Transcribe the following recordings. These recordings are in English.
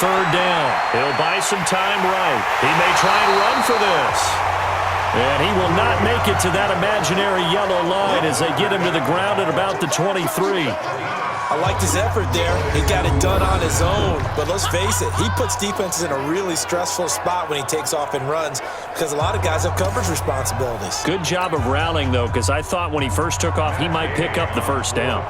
third down. He'll buy some time right. He may try and run for this. And he will not make it to that imaginary yellow line as they get him to the ground at about the 23. I liked his effort there. He got it done on his own. But let's face it, he puts defenses in a really stressful spot when he takes off and runs because a lot of guys have coverage responsibilities. Good job of rallying, though, because I thought when he first took off, he might pick up the first down.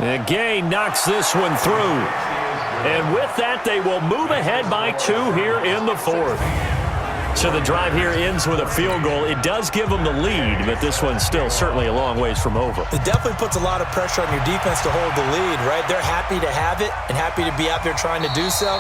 And Gay knocks this one through. And with that, they will move ahead by 2 here in the fourth. So the drive here ends with a field goal. It does give them the lead, but this one's still certainly a long ways from over. It definitely puts a lot of pressure on your defense to hold the lead, right? They're happy to have it and happy to be out there trying to do so.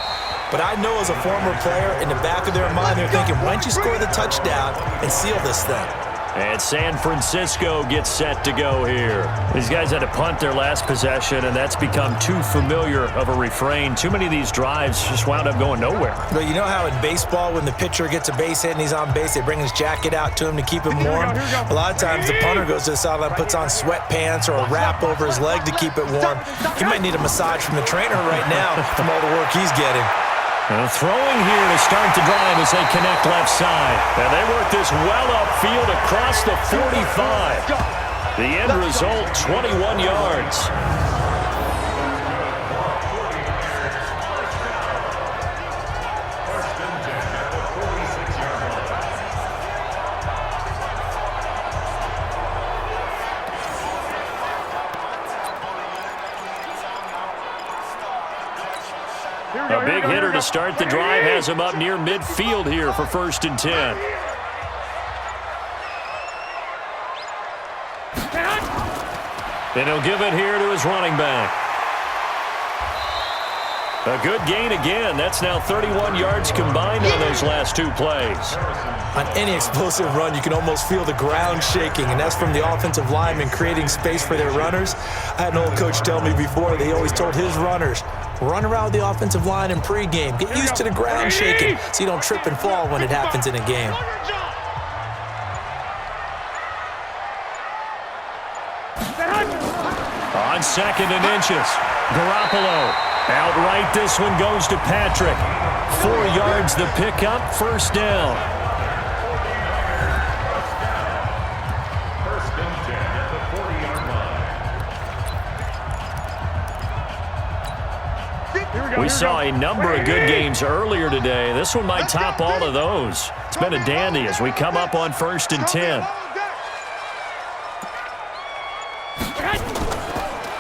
But I know as a former player, in the back of their mind, they're thinking, why don't you score the touchdown and seal this thing? And San Francisco gets set to go here. These guys had to punt their last possession, and that's become too familiar of a refrain. Too many of these drives just wound up going nowhere. But you know how in baseball, when the pitcher gets a base hit and he's on base, they bring his jacket out to him to keep him warm? A lot of times the punter goes to the sideline, puts on sweatpants or a wrap over his leg to keep it warm. He might need a massage from the trainer right now from all the work he's getting. And throwing here to start the drive as they connect left side. And they work this well upfield across the 45. The end result, 21 yards. A big hitter to start the drive has him up near midfield here for 1st and 10. And he'll give it here to his running back. A good gain again. That's now 31 yards combined on those last 2 plays. On any explosive run, you can almost feel the ground shaking, and that's from the offensive linemen creating space for their runners. I had an old coach tell me before, they always told his runners, run around the offensive line in pregame. Get used to the ground shaking so you don't trip and fall when it happens in a game. On 2nd and inches, Garoppolo. Outright, this one goes to Patrick. 4 yards the pickup, 1st down. We saw a number of good games earlier today. This one might top all of those. It's been a dandy as we come up on 1st and 10.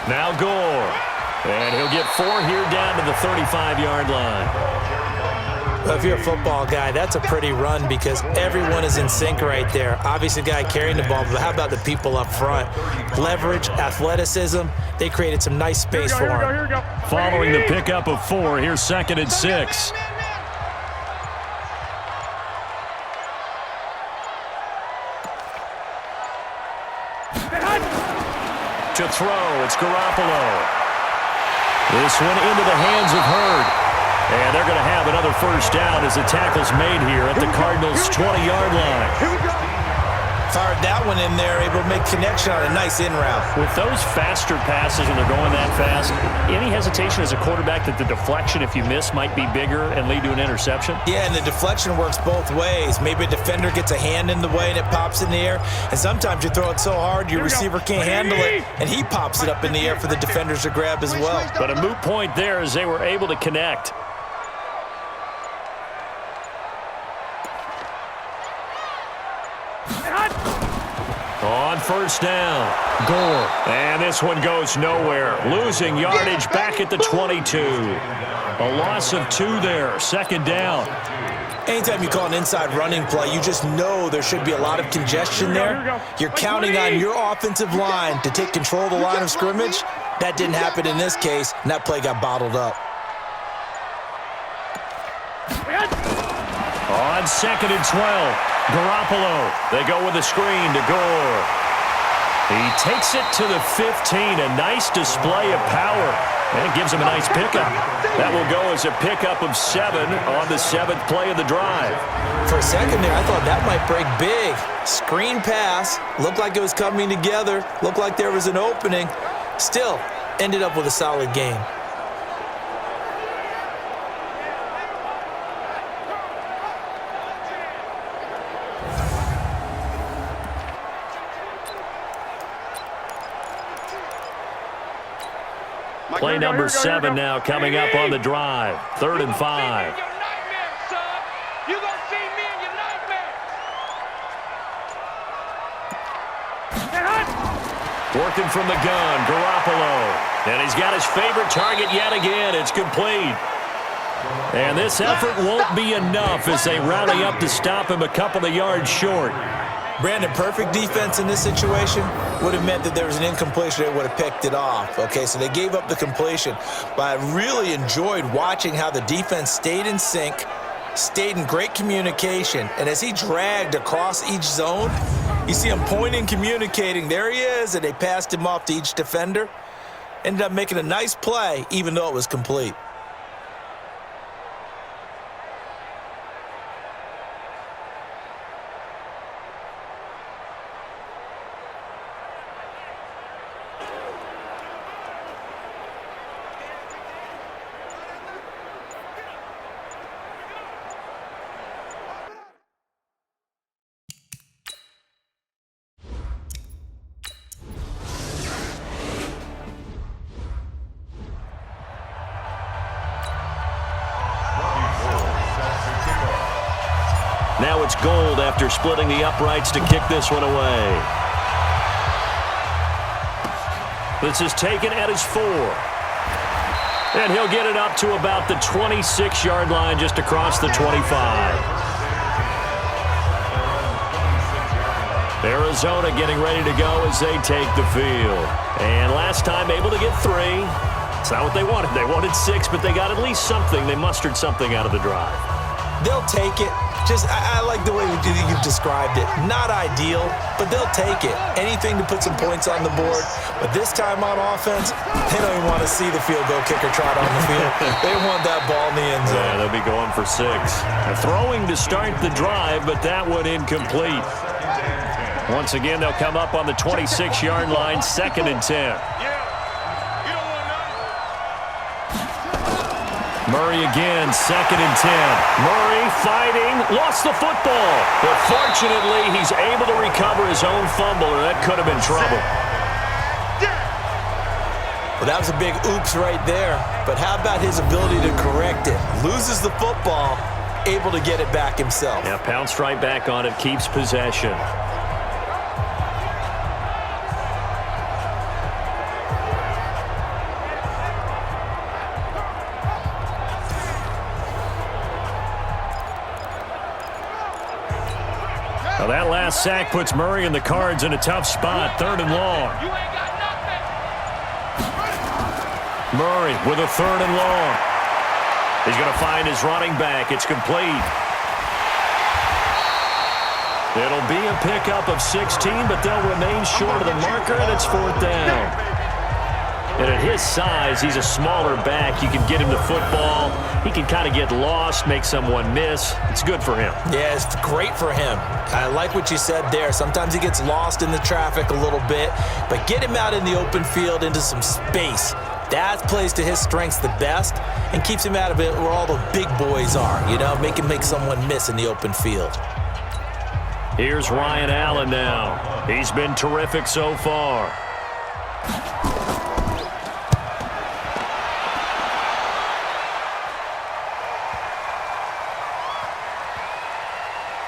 Now Gore. And he'll get 4 here down to the 35-yard line. Well, if you're a football guy, that's a pretty run because everyone is in sync right there. Obviously, the guy carrying the ball, but how about the people up front? Leverage, athleticism, they created some nice space for him. Following the pickup of 4, here's 2nd and 6. To throw, it's Garoppolo. This one into the hands of Hurd. And they're going to have another 1st down as the tackle's made here at the Cardinals' 20-yard line. Fired that one in there, able to make connection on a nice in route. With those faster passes and they're going that fast, any hesitation as a quarterback that the deflection, if you miss, might be bigger and lead to an interception? Yeah, and the deflection works both ways. Maybe a defender gets a hand in the way and it pops in the air. And sometimes you throw it so hard your receiver can't handle it, and he pops it up in the air for the defenders to grab as well. But a moot point there as they were able to connect. On 1st down, Gore. And this one goes nowhere. Losing yardage back at the 22. A loss of 2 there, 2nd down. Anytime you call an inside running play, you just know there should be a lot of congestion there. You're counting on your offensive line to take control of the line of scrimmage. That didn't happen in this case, and that play got bottled up. On 2nd and 12, Garoppolo. They go with a screen to Gore. He takes it to the 15. A nice display of power. And it gives him a nice pickup. That will go as a pickup of 7 on the 7th play of the drive. For a second there, I thought that might break big. Screen pass. Looked like it was coming together. Looked like there was an opening. Still, ended up with a solid game. Play number 7 now coming up on the drive. 3rd and 5. Working from the gun, Garoppolo. And he's got his favorite target yet again. It's complete. And this effort won't be enough as they rally up to stop him a couple of yards short. Brandon, perfect defense in this situation would have meant that there was an incompletion. They would have picked it off. Okay, so they gave up the completion. But I really enjoyed watching how the defense stayed in sync, stayed in great communication. And as he dragged across each zone, you see him pointing, communicating. There he is, and they passed him off to each defender. Ended up making a nice play, even though it was complete. Now it's Gold after splitting the uprights to kick this one away. This is taken at his 4. And he'll get it up to about the 26-yard line just across the 25. Arizona getting ready to go as they take the field. And last time able to get 3. It's not what they wanted. They wanted 6, but they got at least something. They mustered something out of the drive. They'll take it. I like the way you've described it. Not ideal, but they'll take it. Anything to put some points on the board. But this time on offense, they don't even want to see the field goal kicker trot on the field. They want that ball in the end zone. Yeah, they'll be going for 6. Throwing to start the drive, but that one incomplete. Once again, they'll come up on the 26-yard line, 2nd and 10. Murray again, 2nd and 10. Murray fighting, lost the football. But fortunately, he's able to recover his own fumble, or that could have been trouble. Well, that was a big oops right there. But how about his ability to correct it? Loses the football, able to get it back himself. Yeah, pounced right back on it, keeps possession. Well, that last sack puts Murray and the Cards in a tough spot. 3rd and long. Murray with a 3rd and long. He's going to find his running back. It's complete. It'll be a pickup of 16, but they'll remain short of the marker, and it's 4th down. And at his size, he's a smaller back. You can get him the football. He can kind of get lost, make someone miss. It's good for him. Yeah, it's great for him. I like what you said there. Sometimes he gets lost in the traffic a little bit, but get him out in the open field into some space. That plays to his strengths the best and keeps him out of it where all the big boys are, you know, make him make someone miss in the open field. Here's Ryan Allen now. He's been terrific so far.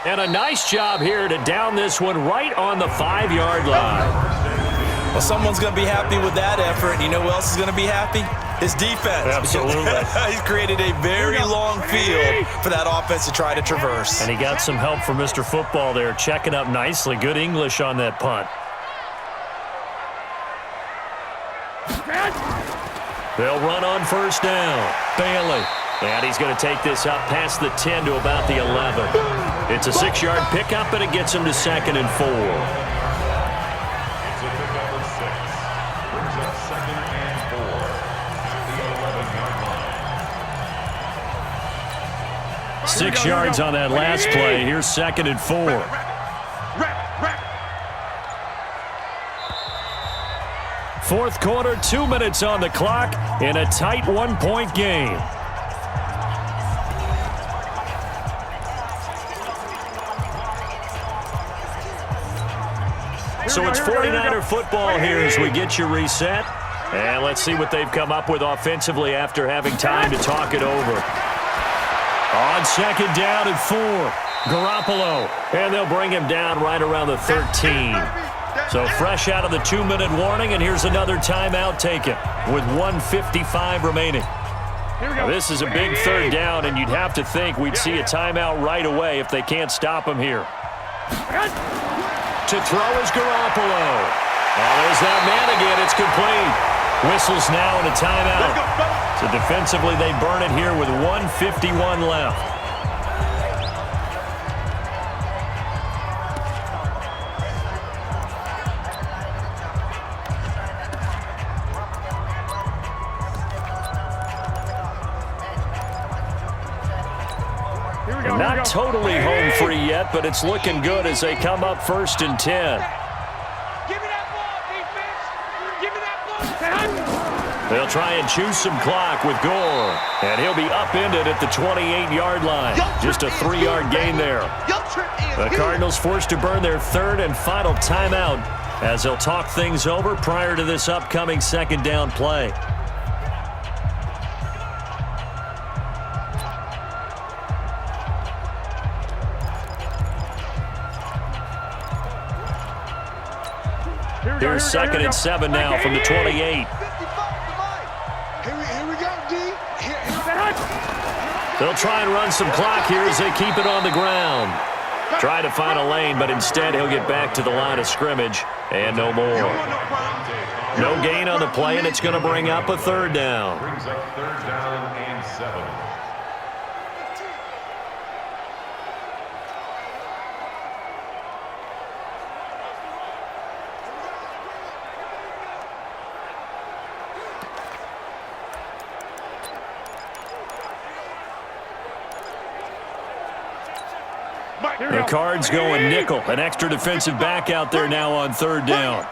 And a nice job here to down this one right on the 5-yard line. Well, someone's going to be happy with that effort. You know who else is going to be happy? His defense. Absolutely. He's created a very long field for that offense to try to traverse. And he got some help from Mr. Football there, checking up nicely. Good English on that punt. They'll run on 1st down. Bailey. And he's going to take this up past the 10 to about the 11. It's a 6-yard pickup, and it gets him to 2nd and 4. 6 yards on that last play. Here's 2nd and 4. Fourth quarter, 2 minutes on the clock in a tight 1-point game. So it's 49er football here as we get you reset. And let's see what they've come up with offensively after having time to talk it over. On 2nd down and 4, Garoppolo. And they'll bring him down right around the 13. So fresh out of the 2-minute warning, and here's another timeout taken with 1:55 remaining. Now, this is a big 3rd down, and you'd have to think we'd see a timeout right away if they can't stop him here. To throw is Garoppolo. Oh, there's that man again. It's complete. Whistles now and a timeout. So defensively, they burn it here with 1:51 left. Not totally home free yet, but it's looking good as they come up 1st and 10. Give me that ball, defense. Give me that ball. They'll try and choose some clock with Gore, and he'll be upended at the 28-yard line. Just a 3-yard gain there. The Cardinals forced to burn their 3rd and final timeout as they'll talk things over prior to this upcoming 2nd down play. Here's 2nd and 7 now from the 28. Here we go, D. They'll try and run some clock here as they keep it on the ground. Try to find a lane, but instead he'll get back to the line of scrimmage and no more. No gain on the play, and it's going to bring up a 3rd down. Brings up 3rd down and 7. The Cards going nickel. An extra defensive back out there now on 3rd down.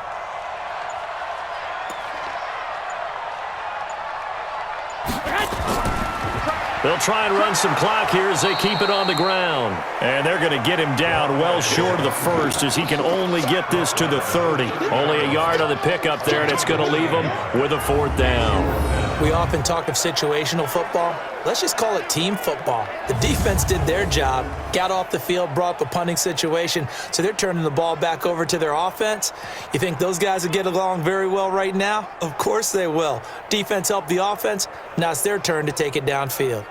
They'll try and run some clock here as they keep it on the ground. And they're going to get him down well short of the 1st as he can only get this to the 30. Only a yard on the pickup there, and it's going to leave him with a 4th down. We often talk of situational football. Let's just call it team football. The defense did their job, got off the field, brought up a punting situation, so they're turning the ball back over to their offense. You think those guys will get along very well right now? Of course they will. Defense helped the offense. Now it's their turn to take it downfield.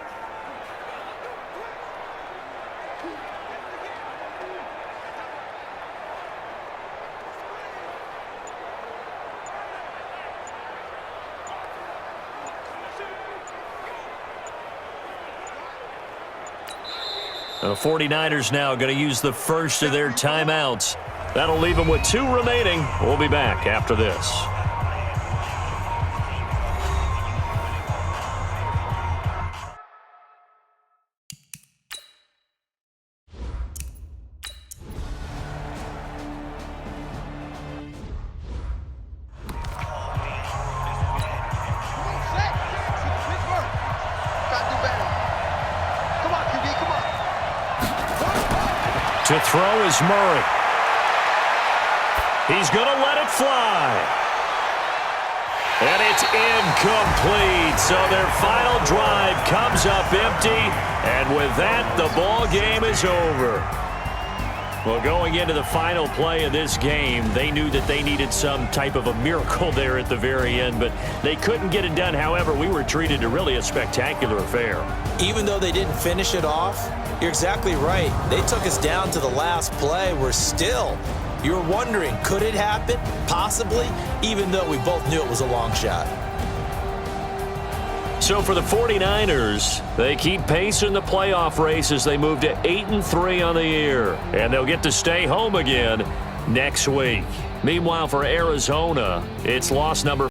The 49ers now going to use the first of their timeouts. That'll leave them with 2 remaining. We'll be back after this. To throw is Murray. He's going to let it fly. And it's incomplete. So their final drive comes up empty. And with that, the ball game is over. Well, going into the final play of this game, they knew that they needed some type of a miracle there at the very end, but they couldn't get it done. However, we were treated to really a spectacular affair. Even though they didn't finish it off, you're exactly right. They took us down to the last play. You're wondering, could it happen? Possibly, even though we both knew it was a long shot. So for the 49ers, they keep pace in the playoff race as they move to 8-3 on the year. And they'll get to stay home again next week. Meanwhile, for Arizona, it's loss number